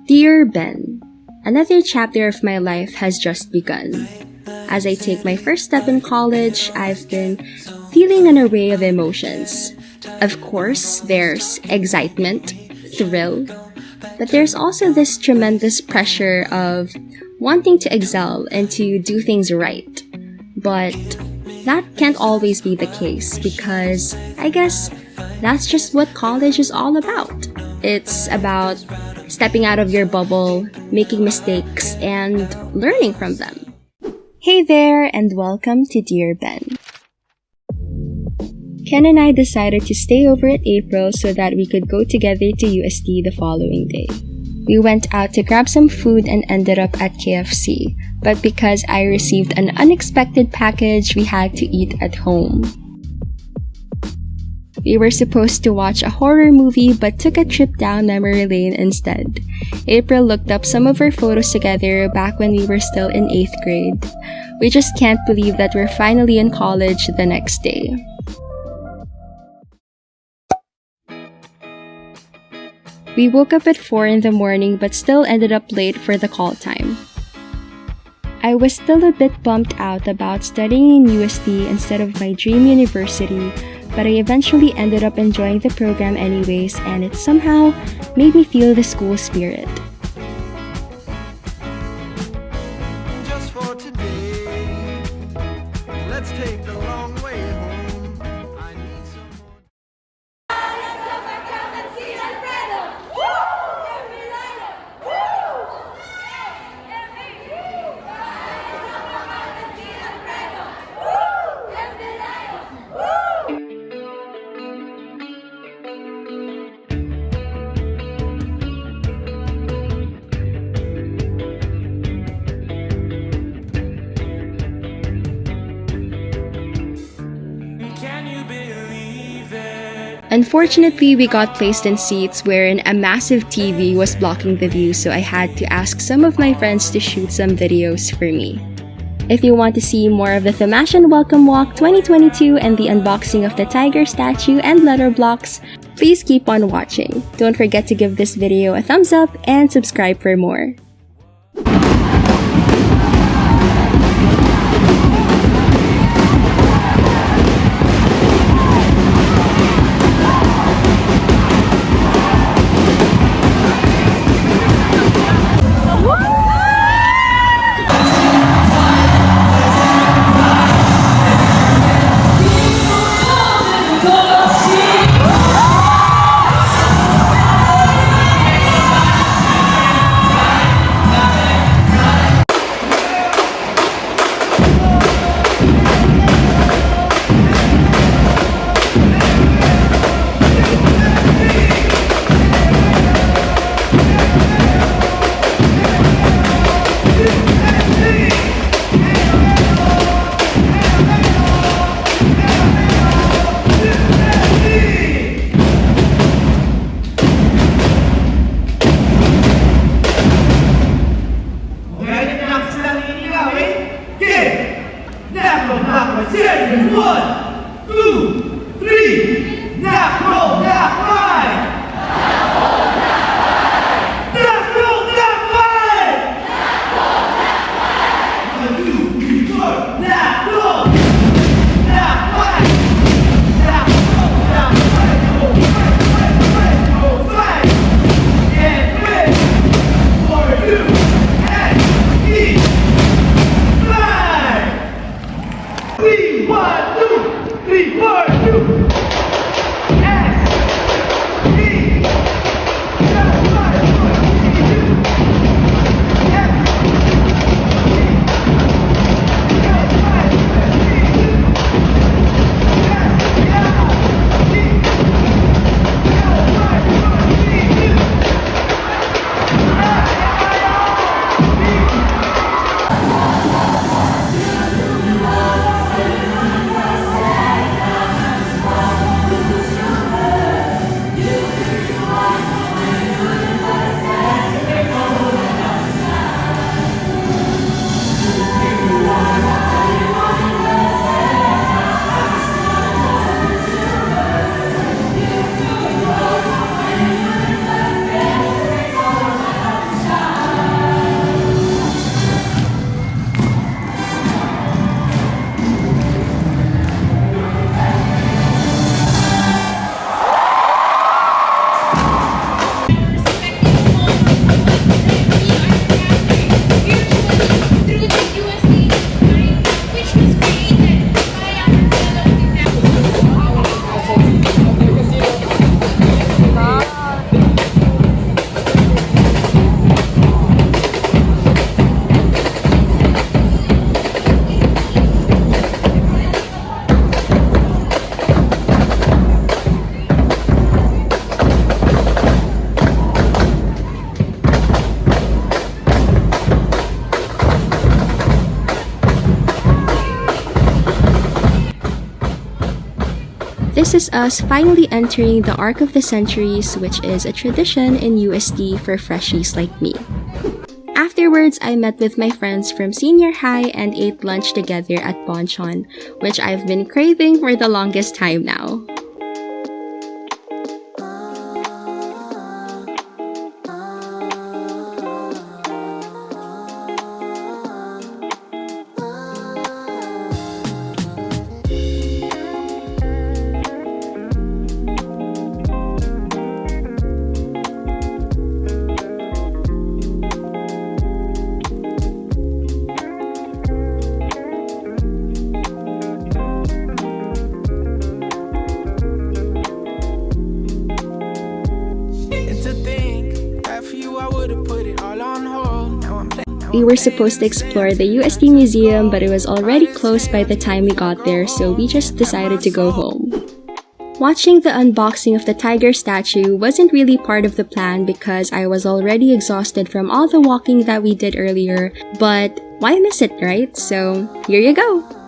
Dear Ben, another chapter of my life has just begun. As I take my first step in college, I've been feeling an array of emotions. Of course, there's excitement, thrill, but there's also this tremendous pressure of wanting to excel and to do things right. But that can't always be the case because I guess that's just what college is all about. It's about stepping out of your bubble, making mistakes, and learning from them. Hey there, and welcome to Dear Ben. Ken and I decided to stay over at April so that we could go together to UST the following day. We went out to grab some food and ended up at KFC, but because I received an unexpected package, we had to eat at home. We were supposed to watch a horror movie but took a trip down memory lane instead. April looked up some of our photos together back when we were still in 8th grade. We just can't believe that we're finally in college the next day. We woke up at 4 in the morning but still ended up late for the call time. I was still a bit bummed out about studying in UST instead of my dream university, but I eventually ended up enjoying the program anyways, and it somehow made me feel the school spirit. Just for today, let's take the long way home. I need some more. Unfortunately, we got placed in seats wherein a massive TV was blocking the view, so I had to ask some of my friends to shoot some videos for me. If you want to see more of the Thamashan Welcome Walk 2022 and the unboxing of the tiger statue and letter blocks, please keep on watching. Don't forget to give this video a thumbs up and subscribe for more. this is us finally entering the Arc of the Centuries, which is a tradition in UST for freshies like me. Afterwards, I met with my friends from senior high and ate lunch together at Bonchon, which I've been craving for the longest time now. We were supposed to explore the UST Museum, but it was already closed by the time we got there, so we just decided to go home. Watching the unboxing of the tiger statue wasn't really part of the plan because I was already exhausted from all the walking that we did earlier, but why miss it, right? So here you go!